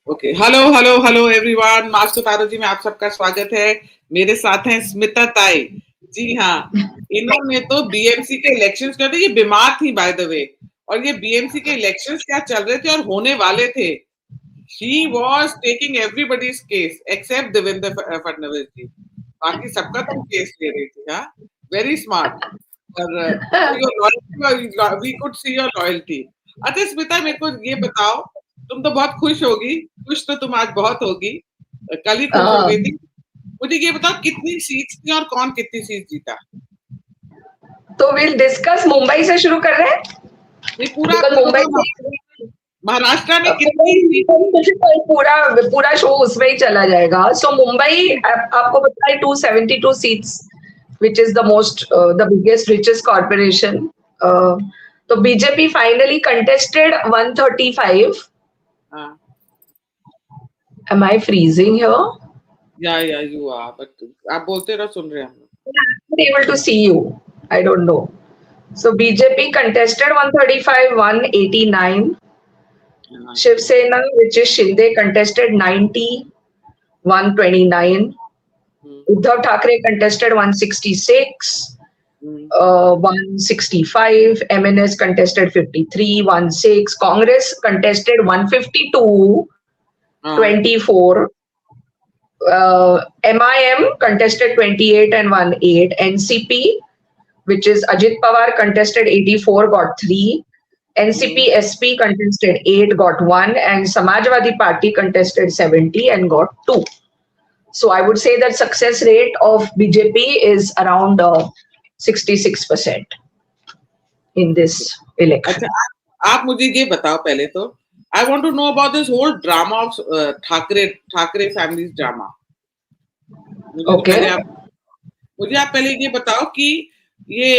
Okay, hello hello hello everyone, master पैरोजी में आप सबका स्वागत है। मेरे साथ हैं स्मिता ताई। जी हाँ, इन्होंने तो बीएमसी के इलेक्शंस कर ये बीमार थी बाय द वे, और ये बीएमसी के इलेक्शंस क्या चल रहे थे और होने वाले थे। She was taking everybody's case except Devendra Fadnavis ji. बाकी सबका तुम केस ले रही थी। हाँ, वेरी स्मार्ट। और your loyalty, we could see your loyalty. अच्छा स्मिता, मेरे को ये बताओ, तुम तो बहुत खुश होगी। खुश तो तुम आज बहुत होगी, कल ही खुश हो गई थी। मुझे ये बताओ, कितनी सीट्स थी और कौन कितनी सीट जीता? तो विल डिस्कस मुंबई से शुरू कर रहे हैं। ये पूरा बिकॉज मेरे को मुंबई तो महाराष्ट्र में कितनी सीट? पूरा पूरा शो उसमें ही चला जाएगा। सो मुंबई आपको पता है 272 seats which is the most the biggest richest corporation. तो बीजेपी फाइनली कंटेस्टेड 135। हाँ, एम आई फ्रीजिंग हियर? या यू आर, बट आप बोलते रहो, सुन रहे हैं हम लोग। I'm not able to see you. I don't know. So BJP contested 135, 189. हाँ, Shiv Sena, which is Shinde, contested 90, 129. Hmm, Uddhav Thackeray contested 166, hmm, 165. MNS contested 53, 16. Congress contested 152, हाँ, 24. MIM contested 28 and 18. NCP, which is Ajit Pawar, contested 84, got 3. Hmm. NCP SP contested 8, got 1. And Samajwadi Party contested 70 and got 2. So I would say that success rate of BJP is around 66% in this अच्छा, election. आप मुझे ये बताओ पहले तो, I want to know about this whole drama of Thackeray Thackeray family drama. मुझे तो पहले Okay. आप पहले ये बताओ कि ये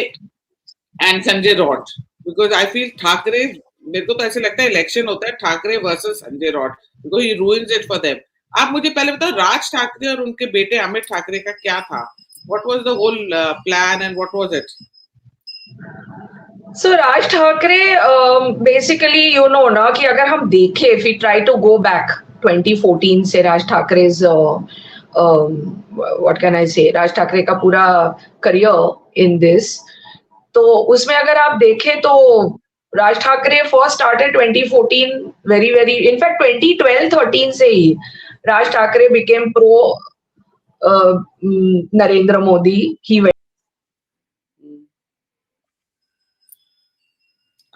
and Sanjay Raut, because I feel Thackeray, मेरे को तो ऐसे लगता है इलेक्शन होता है Thackeray versus Sanjay Raut, because he ruins it for them. आप मुझे पहले बताओ, राज ठाकरे और उनके बेटे अमित ठाकरे का क्या था? What was the whole plan and what was it? So Raj Thackeray, basically, you know ना कि अगर हम देखें, if we try to go back 2014 से Raj Thackeray's what can I say, Raj Thackeray का पूरा career in this, तो उसमें अगर आप देखें तो Raj Thackeray first started 2014 very very, in fact 2012-13 से ही राज ठाकरे बिकेम प्रो नरेंद्र मोदी। ही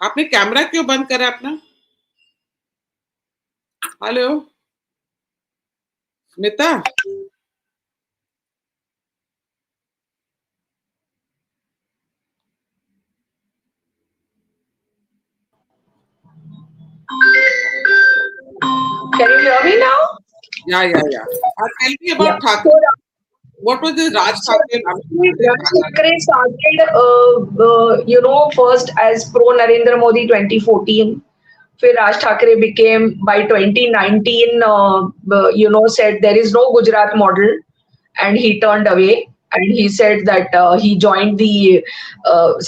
आपने कैमरा क्यों बंद करा अपना? Hello Smita, can you hear me now? Yeah tell me Yeah. About Thackeray. What was the Raj Thackeray? Raj Thackeray started, first as pro Narendra Modi 2014. फिर Raj Thackeray became by 2019, said there is no Gujarat model, and he turned away. And he said that he joined the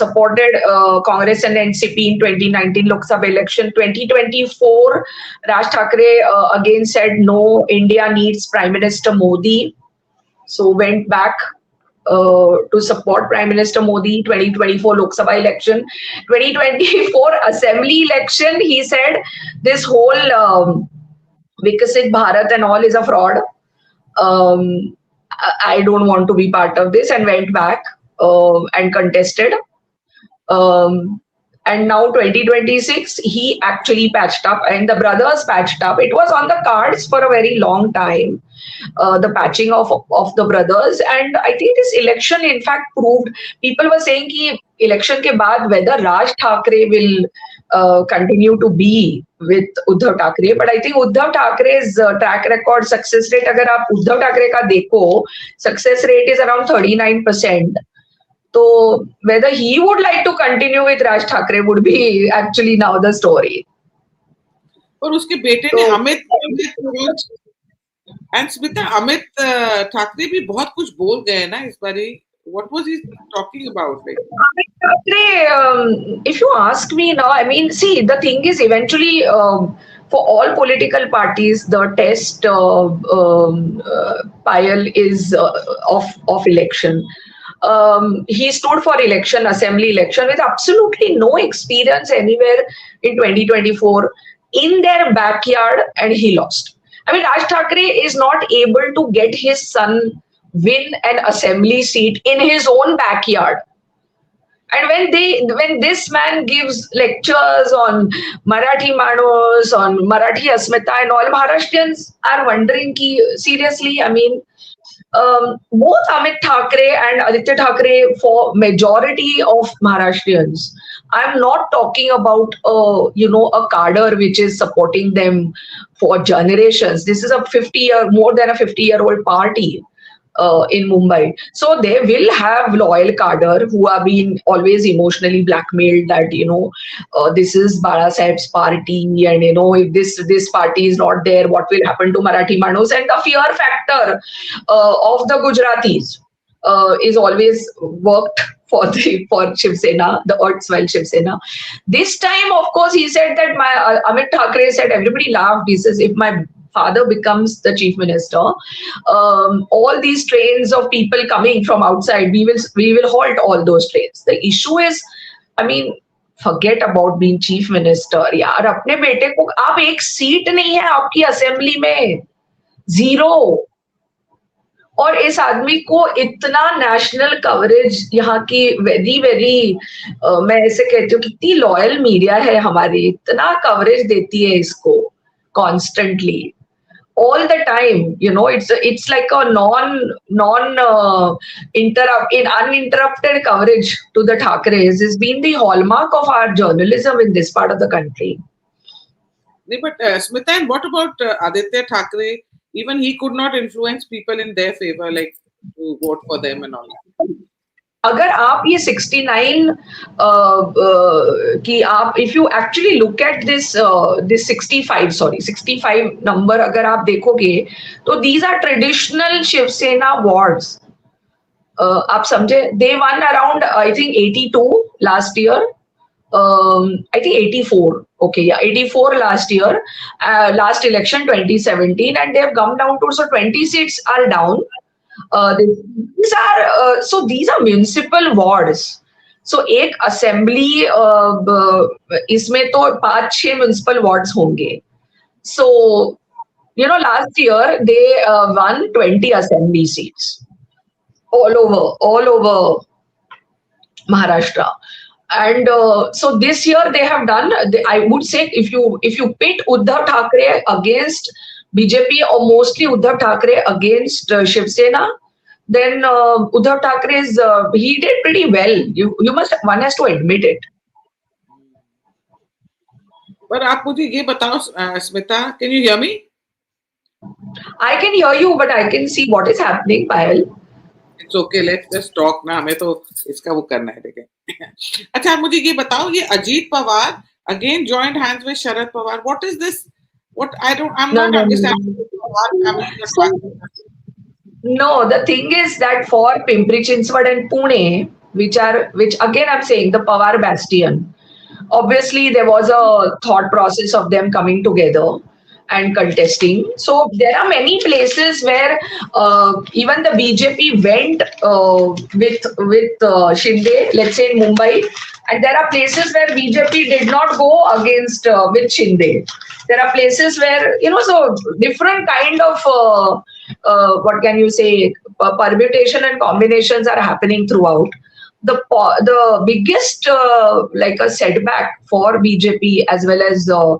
supported Congress and NCP in 2019 Lok Sabha election. 2024, Raj Thackeray again said no, India needs Prime Minister Modi. So went back to support Prime Minister Modi. 2024 Lok Sabha election, 2024 Assembly election, he said this whole Vikasit Bharat and all is a fraud. I don't want to be part of this, and went back and contested. And now 2026, he actually patched up, and the brothers patched up. It was on the cards for a very long time, the patching of the brothers. And I think this election, in fact, proved, people were saying कि election के बाद whether Raj Thackeray will continue to be with Uddhav Thackeray. But I think Uddhav Thackeray's track record, success rate, अगर आप उद्धव ठाकरे का देखो, success rate is around 39%. So whether he would like to continue with Raj Thackeray would be actually now the story. और उसके बेटे ने Amit and Smita, Amit Thackeray भी बहुत कुछ बोल गए ना इस बारी। What was he talking about? Like, If you ask me now, I mean, see, the thing is eventually for all political parties, the test pile is of election. He stood for election, assembly election, with absolutely no experience anywhere in 2024 in their backyard, and he lost. I mean, Raj Thackeray is not able to get his son win an assembly seat in his own backyard. And when this man gives lectures on Marathi manoeuvres, on Marathi asmita, and all, Maharashtrians are wondering, ki, seriously, I mean, both Amit Thackeray and Aditya Thackeray, for majority of Maharashtrians, I'm not talking about a cadre which is supporting them for generations. This is more than a 50-year-old party in Mumbai. So they will have loyal cadre who have been always emotionally blackmailed that, this is Bala Saheb's party, and, if this party is not there, what will happen to Marathi Manos? And the fear factor of the Gujaratis is always worked for Shiv Sena, the erstwhile Shiv Sena. This time, of course, he said that Amit Thackeray said, everybody laughed. He says, if my father becomes the chief minister, all these trains of people coming from outside, we will halt all those trains. The issue is, I mean, forget about being chief minister. यार, अपने बेटे को आप एक seat नहीं है आपकी assembly में, जीरो. और इस आदमी को इतना नेशनल कवरेज, यहाँ की वेरी वेरी, मैं ऐसे कहती हूँ, कितनी लॉयल मीडिया है हमारी, इतना कवरेज देती है इसको constantly, all the time. It's like a uninterrupted coverage to the Thackerays has been the hallmark of our journalism in this part of the country. But Smita, and what about Aditya Thackeray? Even he could not influence people in their favor, like to vote for them and all that. अगर आप ये 69 कि आप, if you actually look at this 65 number, अगर आप देखोगे तो these are traditional Shiv Sena wards. आप समझे, they won around, I think, 82 last year. I think 84. Okay, yeah, 84 last year, last election 2017, and they have come down to, so 20 seats are down. These are municipal wards. So एक assembly इसमें तो 5-6 municipal wards होंगे. So last year they won 20 assembly seats all over Maharashtra. And so this year they have done, I would say, if you pit Uddhav Thackeray against BJP, or mostly Uddhav Thackeray against Shiv Sena, then Uddhav Thackeray's, he did pretty well. One has to admit it. But आप मुझे ये बताओ, Smita, can you hear me? I can hear you, but I can see what is happening, Payal. It's okay, let's just talk ना, हमें तो इसका वो करना है, देखें. अच्छा, आप मुझे ये बताओ, ये Ajit Pawar again joined hands with Sharad Pawar. What is this? I'm not understanding. No, the thing is that for Pimpri Chinchwad and Pune, which again I'm saying the Pawar bastion, obviously there was a thought process of them coming together and contesting. So there are many places where even the BJP went with Shinde, let's say in Mumbai, and there are places where BJP did not go against with Shinde. There are places where, so different kind of what can you say, permutation and combinations are happening throughout. The biggest like a setback for BJP as well as for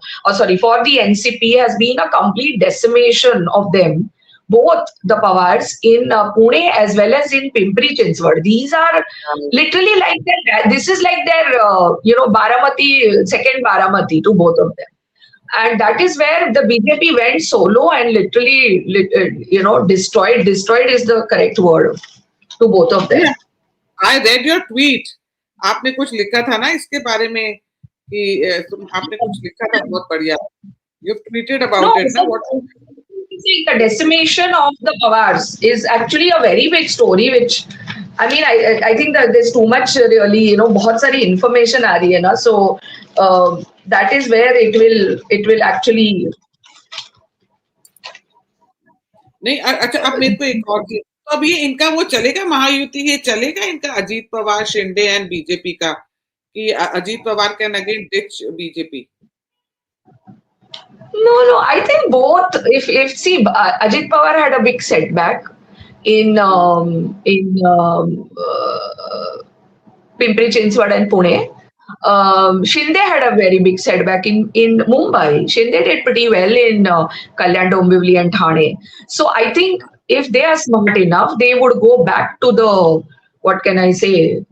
the NCP has been a complete decimation of them, both the Pawars in Pune as well as in Pimpri Chinchwad. These are literally like this is like their Baramati, second Baramati to both of them. And that is where the BJP went solo and literally destroyed is the correct word to both of them. Yeah. I read your tweet. आपने कुछ लिखा था ना इसके बारे में कि आपने कुछ लिखा था बहुत बढ़िया. You've tweeted about it. No, the decimation of the Pawars is actually a very big story, which I mean, I think that there's too much really, बहुत सारी information आ रही है ना. So that is where it will actually. नहीं अच्छा अब मेरे को एक और चीज, तो अब ये इनका वो चलेगा महायुति, ये चलेगा इनका अजीत पवार शिंदे एंड बीजेपी का, कि Ajit Pawar can again ditch BJP? No. I think both. If see, Ajit Pawar had a big setback in Pimpri Chinchwad and Pune. Shinde had a very big setback in Mumbai. Shinde did pretty well in Kalyan Dombivli and Thane. So I think if they are smart enough, they would go back to the, what can I say,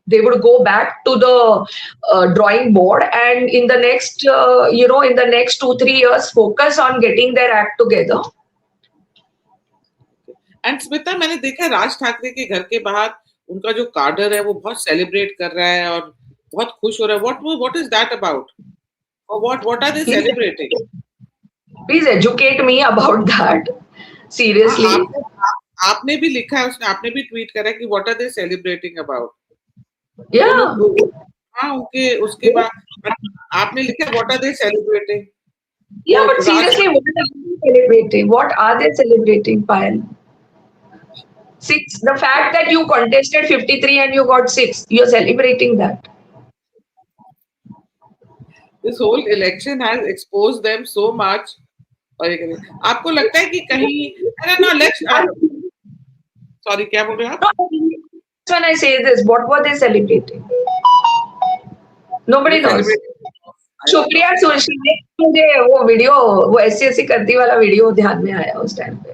they would go back to the drawing board, and in the next in the next 2-3 years focus on getting their act together. And Smita, मैंने देखा राज ठाकरे के घर के बाहर उनका जो कार्डर है वो बहुत सेलिब्रेट कर रहा है और बहुत खुश हो रहा है. व्हाट इज दैट अबाउट, और what are they celebrating? Please educate me about that. Seriously. आपने भी लिखा है उसने, आपने भी ट्वीट करा है कि what are they celebrating about. Yeah. हाँ, उसके बाद आपने लिखा what are they celebrating. Yeah, but seriously, what are they celebrating? What are they celebrating, Payal? 6. The fact that you contested 53 and you got 6, you're celebrating that. This whole election has exposed them so much. और ये करें, आपको लगता है कि कहीं, अरे ना लेट्स, सॉरी क्या बोल रहे हैं आप? When I say this, what were they celebrating? Nobody knows. शुक्रिया सुशी ने मुझे वो वीडियो, वो ऐसी करती वाला वीडियो ध्यान में आया उस टाइम पे.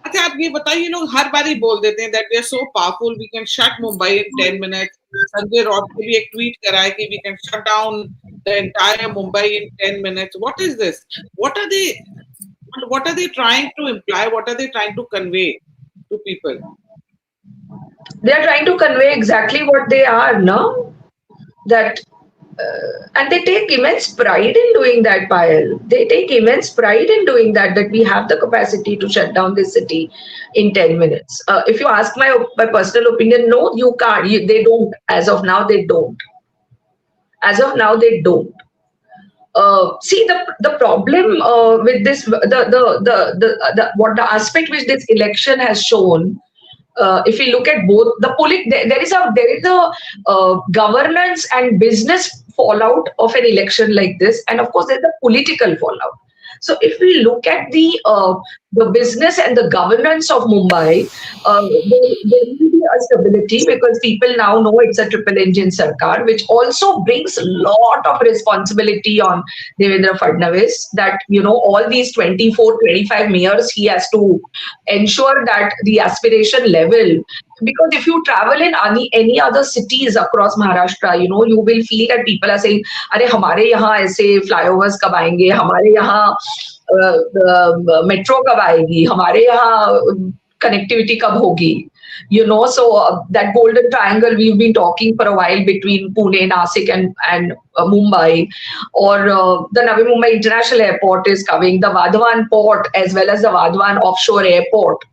अच्छा आप ये बताइए, लोग हर बार ही बोल देते हैं that we are so powerful, we can shut Mumbai in 10 minutes. Sanjay Raut ने भी एक ट्वीट करा है कि we can shut down the entire Mumbai in 10 minutes. What is this? What are they trying to imply? What are they trying to convey to people? They are trying to convey exactly what they are, no? That and they take immense pride in doing that, Payal. They take immense pride in doing that we have the capacity to shut down this city in 10 minutes. If you ask my personal opinion, no, you can't. They don't. As of now, they don't. See, the problem with this, the aspect which this election has shown, if you look at both there is a governance and business fallout of an election like this, and of course there's a political fallout. So if we look at the business and the governance of Mumbai, there will be a stability because people now know it's a triple engine sarkar, which also brings a lot of responsibility on Devendra Fadnavis, that all these 24-25 mayors, he has to ensure that the aspiration level, because if you travel in any other cities across Maharashtra, you will feel that people are saying, अरे हमारे यहाँ ऐसे flyovers कब आएंगे, हमारे यहाँ metro कब आएगी, हमारे यहाँ connectivity कब होगी, so that golden triangle we've been talking for a while between Pune, Nasik and Mumbai, or the Navi Mumbai International Airport is coming, the Vadhavan port as well as the Vadhavan offshore airport,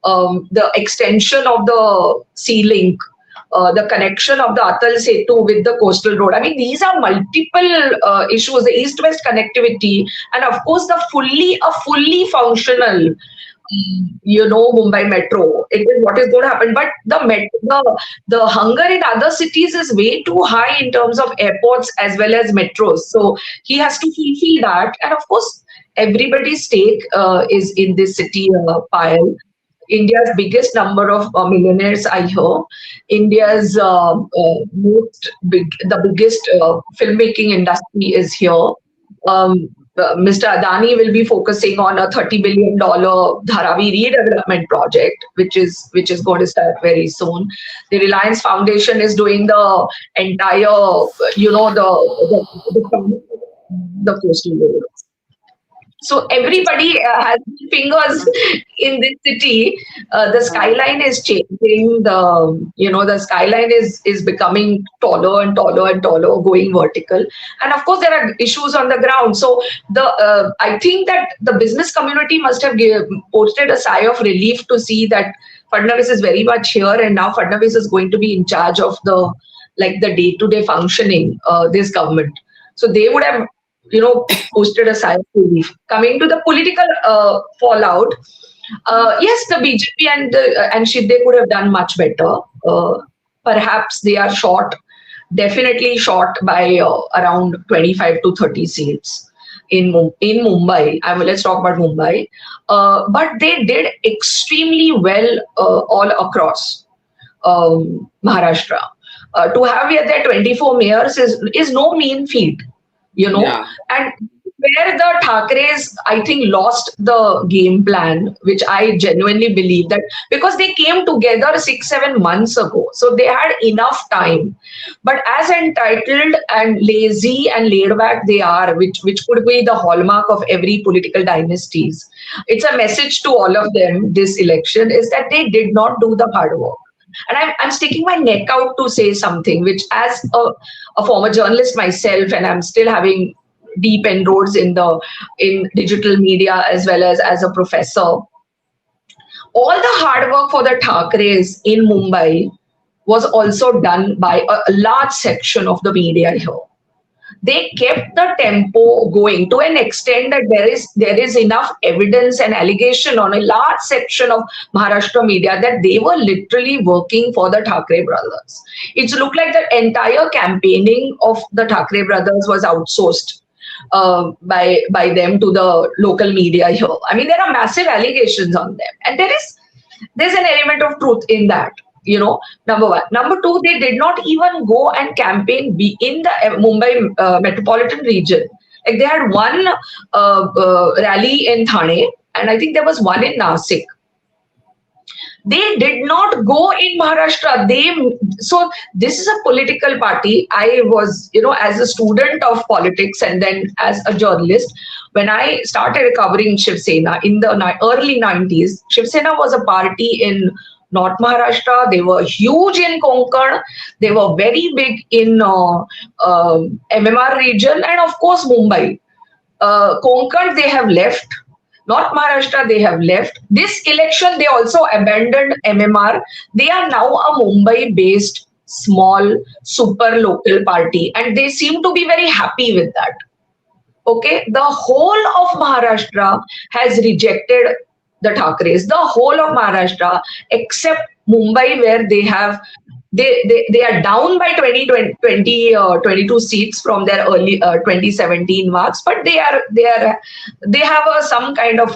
the extension of the sea link, the connection of the Atal Setu with the coastal road. I mean, these are multiple issues, the east-west connectivity, and of course the fully functional Mumbai metro. It is what is going to happen. But the hunger in other cities is way too high in terms of airports as well as metros. So he has to fulfill that. And of course, everybody's stake is in this city, Payal. India's biggest number of millionaires, I hear. India's the biggest filmmaking industry is here. Mr. Adani will be focusing on a $30 billion Dharavi redevelopment project, which is going to start very soon. The Reliance Foundation is doing the entire, the coastal roads. So everybody has fingers in this city. The skyline is changing. The skyline is becoming taller and taller and taller, going vertical. And of course, there are issues on the ground. So I think that the business community must have posted a sigh of relief to see that Fadnavis is very much here, and now Fadnavis is going to be in charge of the like the day-to-day functioning, this government. So they would have, posted a sigh of relief. Coming to the political fallout, yes, the BJP and Shinde could have done much better. Perhaps they are short, definitely short by around 25 to 30 seats in Mumbai. Let's talk about Mumbai. But they did extremely well all across Maharashtra. To have yet their 24 mayors is no mean feat, Yeah. and where the Thackerays, I think, lost the game plan, which I genuinely believe that because they came together 6-7 months ago, so they had enough time. But as entitled and lazy and laid back they are, which could be the hallmark of every political dynasties, it's a message to all of them. This election is that they did not do the hard work. And I'm sticking my neck out to say something, which as a former journalist myself, and I'm still having deep inroads in digital media as well as a professor. All the hard work for the Thackeray's in Mumbai was also done by a large section of the media here. They kept the tempo going to an extent that there is enough evidence and allegation on a large section of Maharashtra media that they were literally working for the Thackeray brothers. It looked like the entire campaigning of the Thackeray brothers was outsourced by them to the local media here. I mean, there are massive allegations on them, and there's an element of truth in that. Number one. Number two, they did not even go and campaign in the Mumbai metropolitan region. Like they had one rally in Thane, and I think there was one in Nasik. They did not go in Maharashtra. So this is a political party. I was, as a student of politics and then as a journalist, when I started covering Shiv Sena in the early 90s, Shiv Sena was a party in North Maharashtra. They were huge in Konkan. They were very big in MMR region and of course Mumbai. Konkan they have left. North Maharashtra they have left. This election they also abandoned MMR. They are now a Mumbai-based small super local party and they seem to be very happy with that. Okay, the whole of Maharashtra has rejected the Thackerays. The whole of Maharashtra, except Mumbai, where they are down by 22 seats from their early 2017 marks, but they have some kind of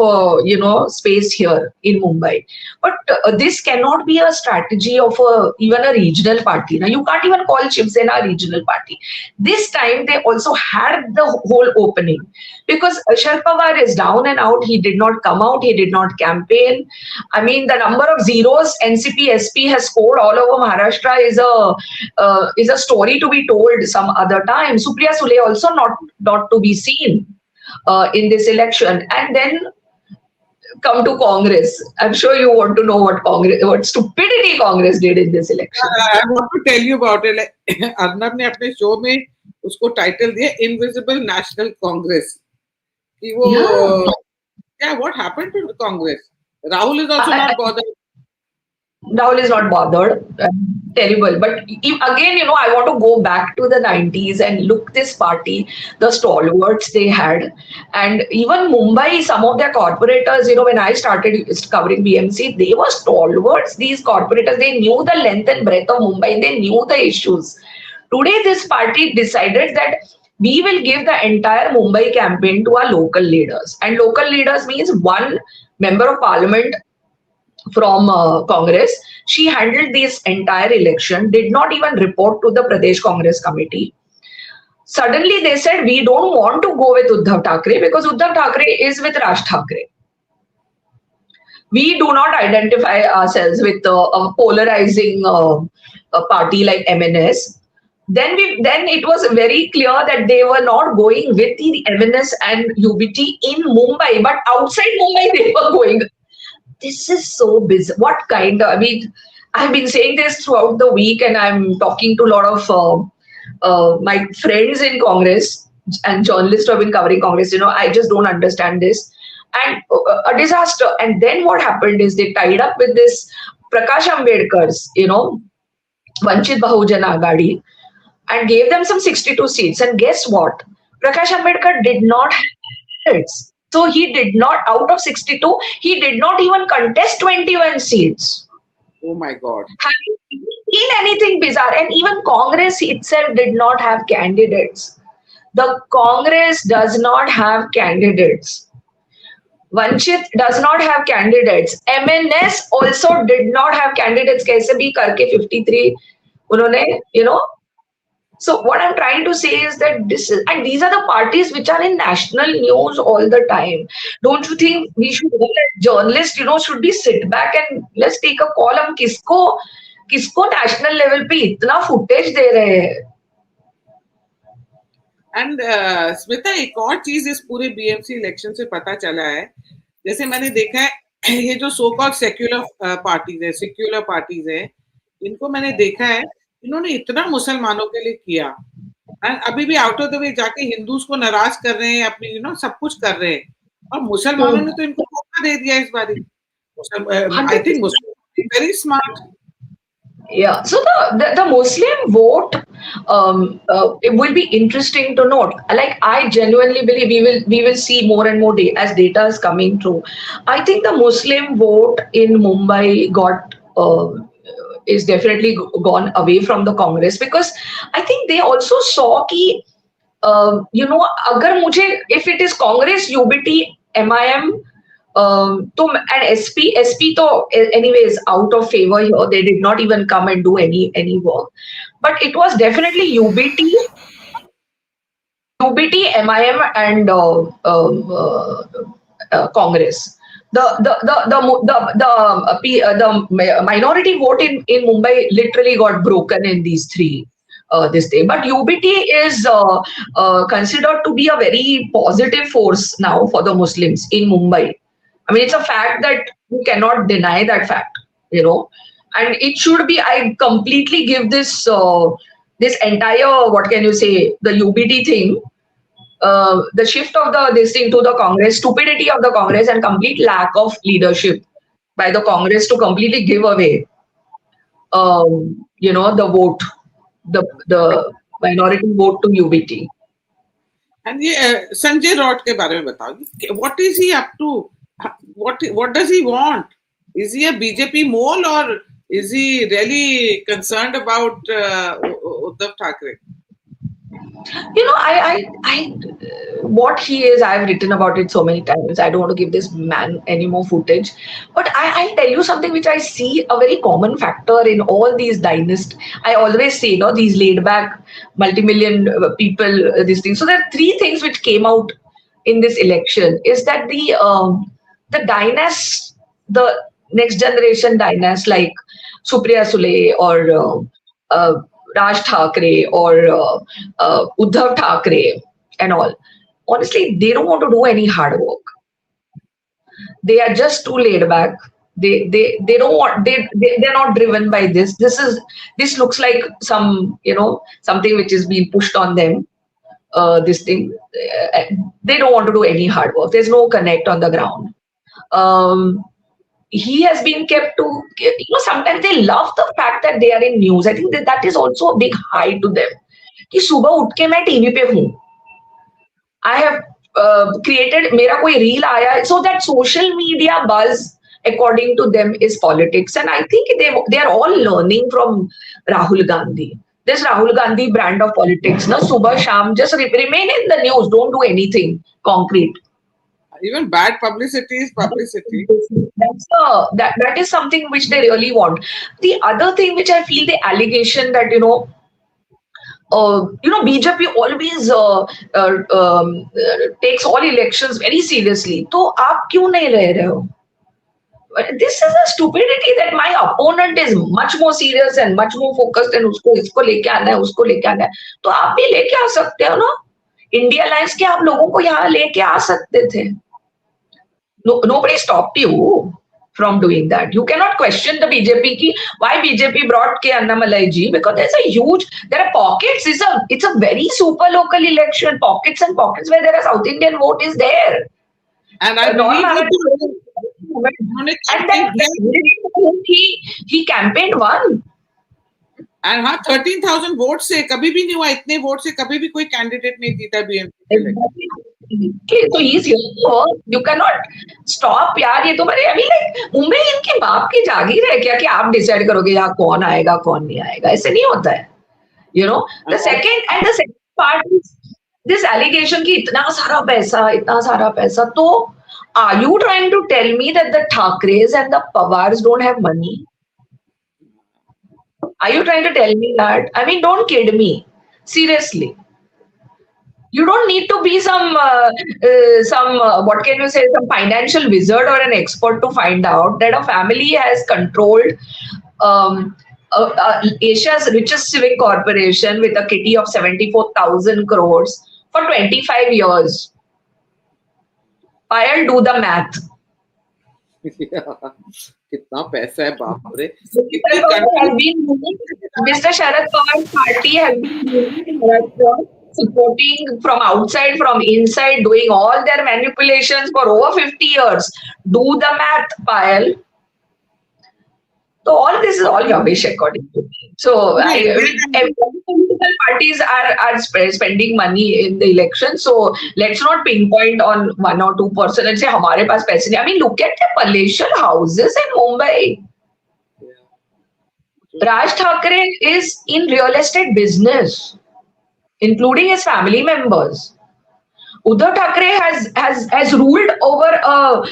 space here in Mumbai. But this cannot be a strategy of even a regional party. Now you can't even call Shiv Sena a regional party. This time they also had the whole opening because Sharad Pawar is down and out. He did not come out. He did not campaign. I mean, the number of zeros NCP SP has scored all over Maharashtra is a story to be told some other time. Supriya Sule also not to be seen in this election. And then come to Congress. I'm sure you want to know what stupidity Congress did in this election. I want to tell you about it. Like, Arnab ने अपने show में उसको title दिया Invisible National Congress. What happened to the Congress? Rahul is also not bothered. Rahul is not bothered. Terrible. But again, I want to go back to the 90s and look this party, the stalwarts they had. And even Mumbai, some of their corporators, when I started covering BMC, they were stalwarts. These corporators, they knew the length and breadth of Mumbai. They knew the issues. Today, this party decided that we will give the entire Mumbai campaign to our local leaders. And local leaders means one member of parliament from Congress. She handled this entire election, did not even report to the Pradesh Congress committee. Suddenly they said, we don't want to go with Uddhav Thackeray because Uddhav Thackeray is with Raj Thackeray. We do not identify ourselves with a polarizing party like MNS. Then it was very clear that they were not going with the MNS and UBT in Mumbai, but outside Mumbai they were going. This is so bizarre. What kind of, I've been saying this throughout the week and I'm talking to a lot of my friends in Congress and journalists who have been covering Congress. I just don't understand this. And a disaster. And then what happened is they tied up with this Prakash Ambedkar's, Vanchit Bahujan Agadi, and gave them some 62 seats. And guess what? Prakash Ambedkar did not have seats. So he did not, out of 62, he did not even contest 21 seats. Oh my God. Have you seen anything bizarre? And even Congress itself did not have candidates. The Congress does not have candidates. Vanchit does not have candidates. MNS also did not have candidates. कैसे भी करके 53 उन्होंने, So what I'm trying to say is that these are the parties which are in national news all the time. Don't you think we should, as journalists, should be sit back and let's take a call? हम किसको national level पे इतना footage दे रहे हैं? And Smita, एक और चीज इस पूरे बीएमसी इलेक्शन से पता चला है, जैसे मैंने देखा है ये जो सो कॉल्ड सेक्युलर पार्टीज है, इनको मैंने देखा है, इन्होंने इतना मुसलमानों के लिए किया, एंड अभी भी आउट ऑफ द वे जाके हिंदूज को नाराज कर रहे हैं, अपनी सब कुछ कर रहे हैं, और मुसलमानों ने तो इनको मौका दे दिया इस बार. I think Muslim very smart. Yeah, so the Muslim vote, it will be interesting to note. Like, I genuinely believe we will see more and more as data is coming through. I think the Muslim vote in Mumbai is definitely gone away from the Congress, because I think they also saw कि अगर मुझे, if it is Congress, UBT, MIM, and SP तो anyways out of favor here. They did not even come and do any work. But it was definitely UBT, MIM, and Congress. The minority vote in Mumbai literally got broken in these three. This thing, but UBT is considered to be a very positive force now for the Muslims in Mumbai. I mean, it's a fact that you cannot deny that fact, and it should be. I completely give this this entire, what can you say, the UBT thing, the shift of this thing to the Congress, stupidity of the Congress, and complete lack of leadership by the Congress to completely give away, the vote, the minority vote to UBT. And Sanjay Raut के बारे में बताओ. What is he up to? What does he want? Is he a BJP mole, or is he really concerned about Uddhav Thackeray? What he is, I've written about it so many times. I don't want to give this man any more footage. But I'll tell you something which I see a very common factor in all these dynasts. I always say, these laid back multi-million people, these things. So there are three things which came out in this election. Is that the dynasts, the next generation dynasts like Supriya Sule or Raj Thackeray or Uddhav Thackeray and all, honestly, they don't want to do any hard work. They are just too laid back. They don't want, they're not driven by this. This looks like some, something which is being pushed on them. This thing, they don't want to do any hard work. There's no connect on the ground. He has been kept to, sometimes they love the fact that they are in news. I think that is also a big high to them. कि सुबह उठ के मैं TV पे हूँ. I have created, मेरा कोई reel आया, so that social media buzz, according to them, is politics. And I think they are all learning from Rahul Gandhi. This Rahul Gandhi brand of politics, subah sham, just remain in the news, don't do anything concrete. Even bad publicity is publicity. That is something which they really want. The other thing which I feel, the allegation that BJP always takes all elections very seriously. तो आप क्यों नहीं ले रहे हो? This is a stupidity that my opponent is much more serious and much more focused and उसको इसको लेके आना है, उसको लेके आना है. तो आप भी लेके आ सकते हो ना? इंडिया अलायंस के आप लोगों को यहाँ लेके आ सकते थे. Nobody stopped you from doing that. You cannot question the BJP ki why BJP brought K. Annamalai ji, because there are pockets. It's a very super local election. Pockets and pockets where there are South Indian vote is there. And I believe he campaigned one. And हाँ 13,000 vote से कभी भी नहीं हुआ, इतने vote से कभी भी कोई कैंडिडेट नहीं जीता बीएमसी के इलेक्शन। तो यू कैन नॉट स्टॉप यार, ये तो मैंने अभी लाइक मुंबई इनके बाप की जागीर है क्या कि आप डिसाइड करोगे यहाँ कौन आएगा कौन नहीं आएगा, ऐसे नहीं होता है, you know. The second part is this allegation कि इतना सारा पैसा, तो are you trying to tell me that the Thackerays and the Pawars don't have money? Are you trying to tell me that? I mean, don't kid me. Seriously. You don't need to be some what can you say, some financial wizard or an expert to find out that a family has controlled um, Asia's richest civic corporation with a kitty of 74,000 crores for 25 years. I'll do the math. कितना पैसा है बाप रे। Mr. Sharad Pawar's party has been supporting from outside, from inside, doing all their manipulations for over 50 years. Do the math, Payal. So all this is all rubbish according to me. So political parties are spending money in the election. So let's not pinpoint on 1 or 2% and say हमारे पास पैसे नहीं. I mean, look at the palatial houses in Mumbai. Raj Thackeray is in real estate business, including his family members. Uddhav Thackeray has ruled over a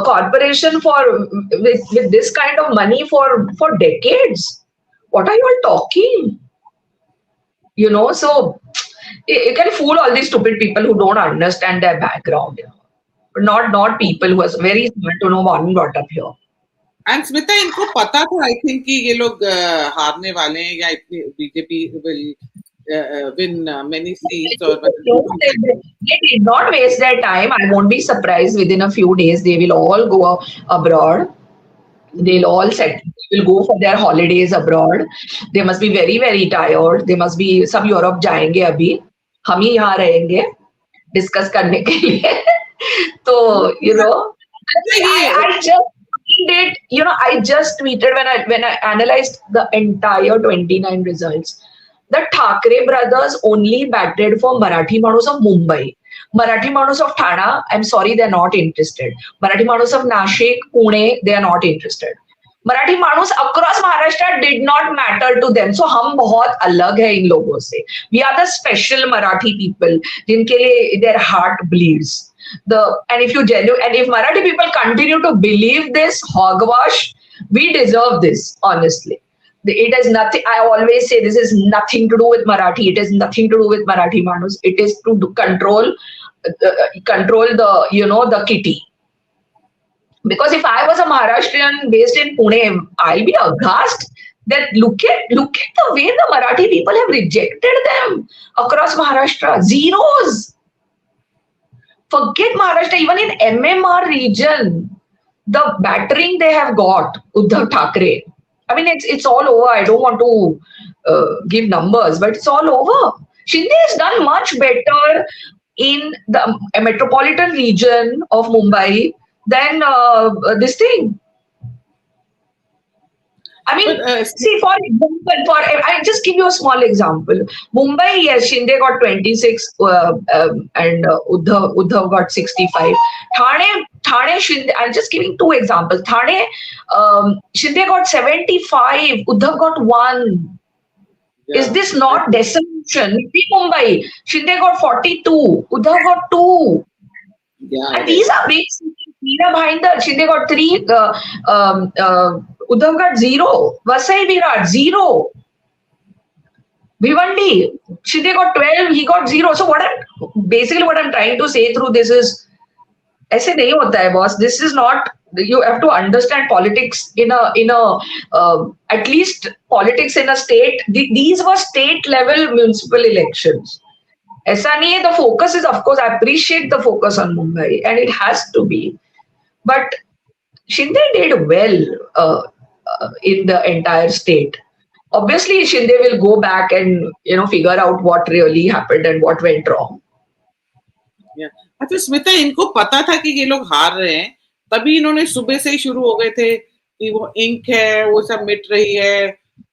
corporation with this kind of money for decades. What are you all talking? You know, so you can fool all these stupid people who don't understand their background. You know? But not people who are very smart to know born and brought up here. And Smita इनको पता था I think कि ये लोग हारने वाले हैं या इतने BJP will win many seats or they did not waste their time. I won't be surprised within a few days they will all go abroad. They'll all will go for their holidays abroad. They must be very very tired. They must be सब Europe जाएंगे, अभी हम ही यहाँ रहेंगे discuss करने के लिए। तो you know, I just did, you know, I just tweeted when I analyzed the entire 29 results. The Thackeray brothers only batted for Marathi Manus of Mumbai. Marathi Manus of Thana, I'm sorry, they're not interested. Marathi Manus of Nashik, Pune, they are not interested. Marathi Manus across Maharashtra did not matter to them. So हम बहुत अलग है इन लोगों से. We are the special Marathi people जिनके लिए their heart bleeds. And if Marathi people continue to believe this hogwash, we deserve this, honestly. It has nothing, I always say this is nothing to do with Marathi. It has nothing to do with Marathi Manus. It is to control the, you know, the kitty. Because if I was a Maharashtrian based in Pune, I'll be aghast that look at the way the Marathi people have rejected them across Maharashtra. Zeros. Forget Maharashtra, even in MMR region, the battering they have got, Uddhav Thackeray. I mean, it's all over. I don't want to give numbers, but it's all over. Shinde has done much better in the metropolitan region of Mumbai than this thing. I mean, see, for example, I'll just give you a small example. Mumbai, yes, Shinde got 26 and Uddhav got 65. Thane, Shinde, I'm just giving two examples. Thane, Shinde got 75, Uddhav got 1. Yeah. Is this not decimation? Mumbai, Shinde got 42, Uddhav got 2. Yeah, and these are big cities. Bhinder, Shinde got 3, Uddhav got 0. Vasai Virat, 0. Bhiwandi, Shinde got 12, he got 0. So what I'm trying to say through this is, ऐसे नहीं होता है boss. This is not, you have to understand politics in a at least politics in a state. These were state level municipal elections. ऐसा नहीं है. The focus is, of course, I appreciate the focus on Mumbai and it has to be. But Shinde did well in the entire state. Obviously, Shinde will go back and, you know, figure out what really happened and what went wrong. Yeah. अच्छा स्मिता, इनको पता था कि ये लोग हार रहे हैं, तभी इन्होंने सुबह से ही शुरू हो गए थे कि वो इंक है वो सब मिट रही है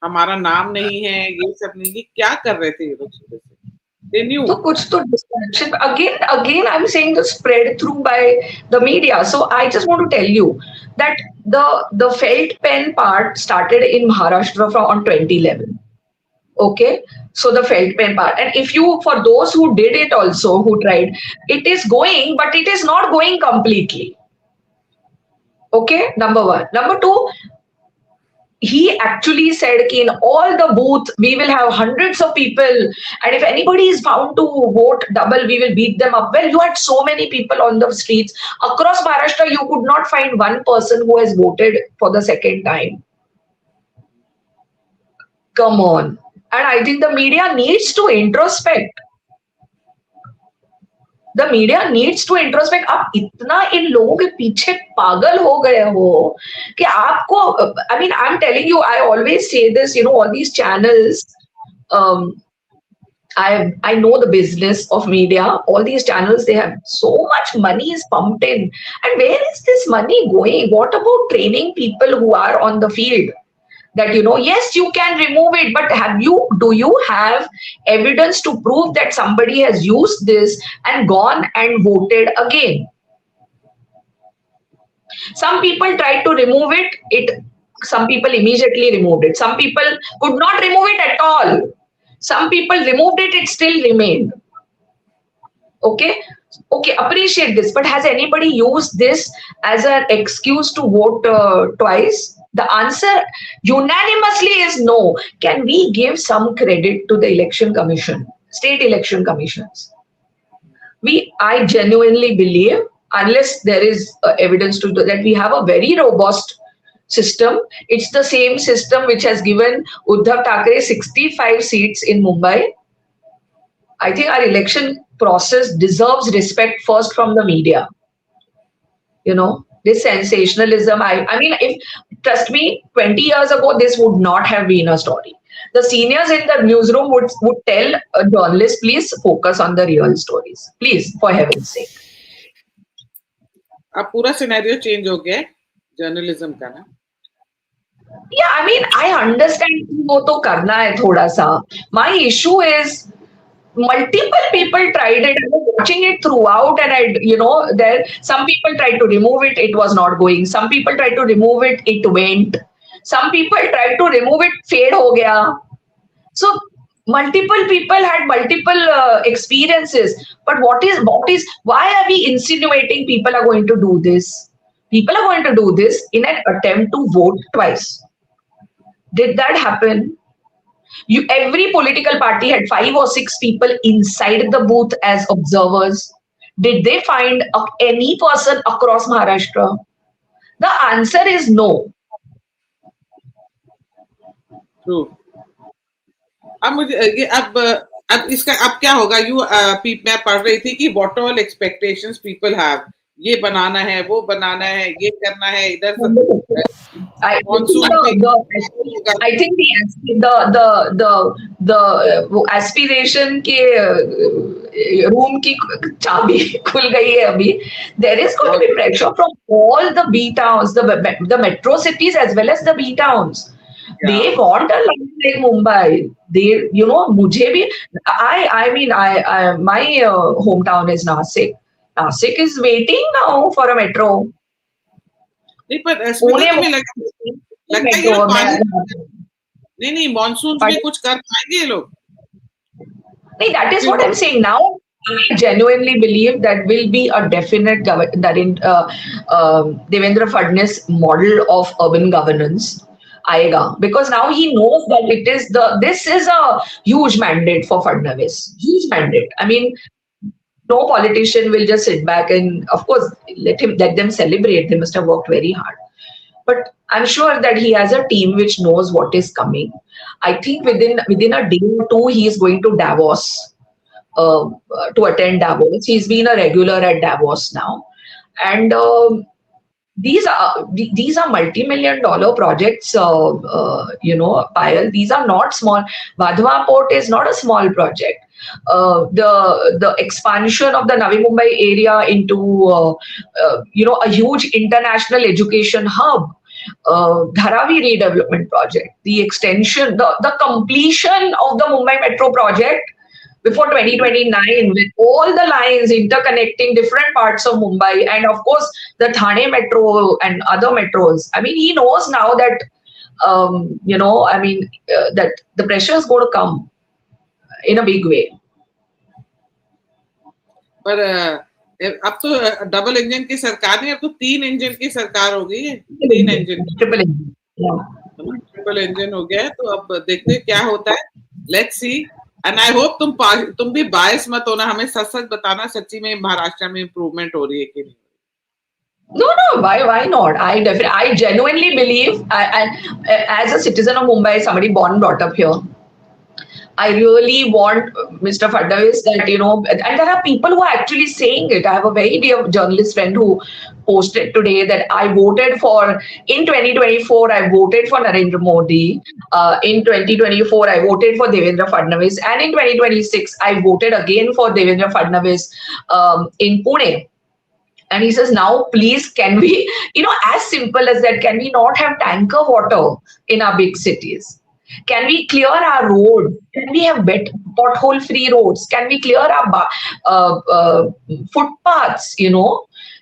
हमारा नाम नहीं है, ये सब नहीं, ये क्या कर रहे थे ये लोग सुबह से? They knew. So kuch to distraction. Again, I'm saying the spread through by the media. So I just want to tell you that the felt pen part started in Maharashtra from on 2011. Okay, so the felt pen part, and if you, for those who did it also, who tried, it is going, but it is not going completely. Okay, number one. Number two, he actually said कि in all the booth we will have hundreds of people, and if anybody is found to vote double, we will beat them up. Well, you had so many people on the streets across Maharashtra, you could not find one person who has voted for the second time. Come on. And I think the media needs to introspect. The media needs to introspect. आप इतना इन लोगों के पीछे पागल हो गए हो कि आपको, I mean, I'm telling you, I always say this, you know, all these channels, I know the business of media. All these channels, they have so much money is pumped in. And where is this money going? What about training people who are on the field? That, you know, yes, you can remove it, but do you have evidence to prove that somebody has used this and gone and voted again? Some people tried to remove it, some people immediately removed it. Some people could not remove it at all. Some people removed it, it still remained. Okay, appreciate this, but has anybody used this as an excuse to vote twice? The answer unanimously is no. Can we give some credit to the election commission, state election commissions? I genuinely believe, unless there is evidence to that, we have a very robust system. It's the same system which has given Uddhav Thackeray 65 seats in Mumbai. I think our election process deserves respect first from the media. You know, this sensationalism, I mean, if, trust me, 20 years ago, this would not have been a story. The seniors in the newsroom would tell a journalist, please focus on the real stories. Please, for heaven's sake. अब पूरा scenario change हो गया journalism का ना. Yeah, I mean, I understand वो तो करना है थोड़ा सा. My issue is multiple people tried it. I was watching it throughout, and there some people tried to remove it, it was not going. Some people tried to remove it, it went. Some people tried to remove it, fade ho gaya. So multiple people had multiple experiences. But why are we insinuating people are going to do this? People are going to do this in an attempt to vote twice. Did that happen? Every political party had 5 or 6 people inside the booth as observers. Did they find any person across Maharashtra? The answer is no. True. अब इसका अब क्या होगा? मैं पढ़ रही थी कि what all expectations people have. ये बनाना है, वो बनाना है, ये करना है, इधर I think the aspiration के room की चाबी खुल गई है अभी. There is going to be pressure from all the B towns, the metro cities as well as the B towns. Yeah. They want a life like Mumbai. They, मुझे भी, I mean, my hometown is Nasik. Nasik is waiting now for a metro. नहीं monsoon में कुछ कर पाएंगे ये लोग. नहीं, that is what I'm saying. Now I genuinely believe that will be a definite Devendra Fadnavis model of urban governance आएगा, because now he knows that this is a huge mandate for Fadnavis. Huge mandate. I mean, no politician will just sit back and, of course, let them celebrate. They must have worked very hard. But I'm sure that he has a team which knows what is coming. I think within a day or two, he is going to Davos to attend Davos. He's been a regular at Davos now. And these are multi-million-dollar projects, Payal. These are not small. Vadhwa Port is not a small project. The expansion of the Navi Mumbai area into a huge international education hub. Dharavi redevelopment project, the extension, the completion of the Mumbai Metro project before 2029, with all the lines interconnecting different parts of Mumbai, and of course the Thane Metro and other metros. I mean, he knows now that that the pressure is going to come in a big way. पर अब तो double engine की सरकार नहीं, अब तो 3 engine की सरकार हो गई है. 3 इंजन, ट्रिपल इंजन हो गया है. तो अब देखते हैं क्या होता है. Let's see. And I hope तुम भी बायस मत होना, हमें सच बताना सच्ची में महाराष्ट्र में इम्प्रूवमेंट हो रही है कि नहीं. No, why not? I genuinely believe, as a citizen of Mumbai, somebody born and brought up here, I really want Mr. Fadnavis that, and there are people who are actually saying it. I have a very dear journalist friend who posted today that I voted for, in 2024, I voted for Narendra Modi. In 2024, I voted for Devendra Fadnavis. And in 2026, I voted again for Devendra Fadnavis in Pune. And he says, now, please, can we, as simple as that, can we not have tanker water in our big cities? Can we clear our road? Can we have pothole-free roads? Can we clear our footpaths,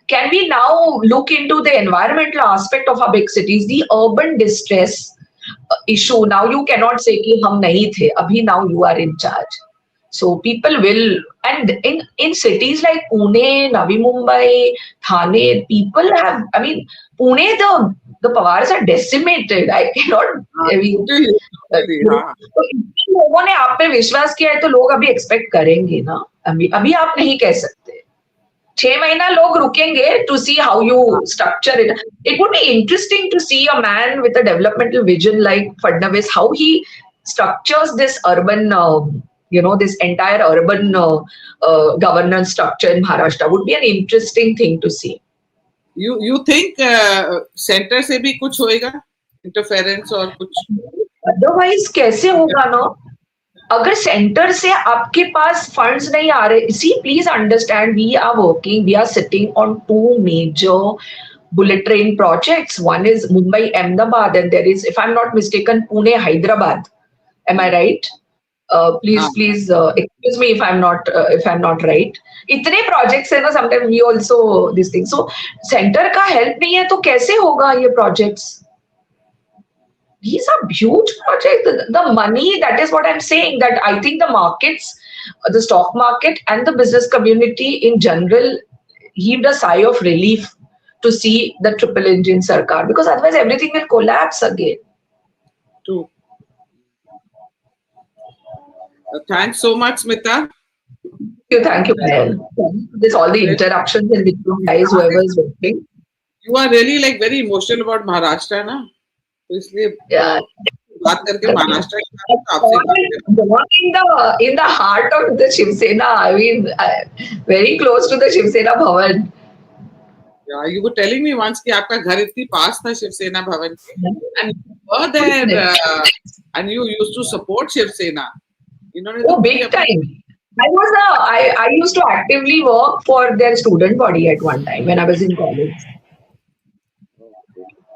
Can we now look into the environmental aspect of our big cities, the urban distress issue? Now you cannot say ki hum nahi the, abhi now you are in charge. So people will, and in cities like Pune, Navi Mumbai, Thane, people have, Pune, the powers are decimated. I cannot. तो लोगों ने आप पे विश्वास किया है तो लोग अभी एक्सपेक्ट करेंगे ना. अभी आप नहीं कह सकते. 6 महीना लोग रुकेंगे to see how you structure it. It would be interesting to see a man with a developmental vision like Fadnavis, how he structures this urban, this entire urban governance structure in Maharashtra. Would be an interesting thing to see. You think center से भी कुछ होएगा, interference और कुछ? Otherwise कैसे होगा ना? अगर सेंटर से आपके पास फंड्स नहीं आ रहे, see, please understand, we are sitting on 2 major bullet train projects. One is Mumbai Ahmedabad, and there is, if I'm not mistaken, Pune Hyderabad. Am I right? Please excuse me if I'm not right. इतने projects है ना, sometimes we also this thing. So center का help नहीं है तो कैसे होगा ये projects? These are huge projects. The money, that is what I'm saying, that I think the markets, the stock market and the business community in general heaved a sigh of relief to see the triple engine sarkar, because otherwise everything will collapse again. True. Thanks so much, Smita. Thank you, Payal. This all the interruptions and between guys, whoever is working. You are really like very emotional about Maharashtra, na? तो इसलिए बात करके Maharashtra in the heart of the Shiv Sena, very close to the Shiv Sena Bhavan. Yeah, you were telling me once कि आपका घर इतनी पास था शिव सेना भवन के, and you were there, and you used to support Shiv Sena. Oh, big time. I used to actively work for their student body at one time when I was in college.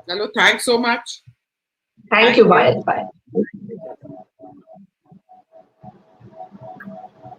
Hello, thanks so much. Thank you. Bye.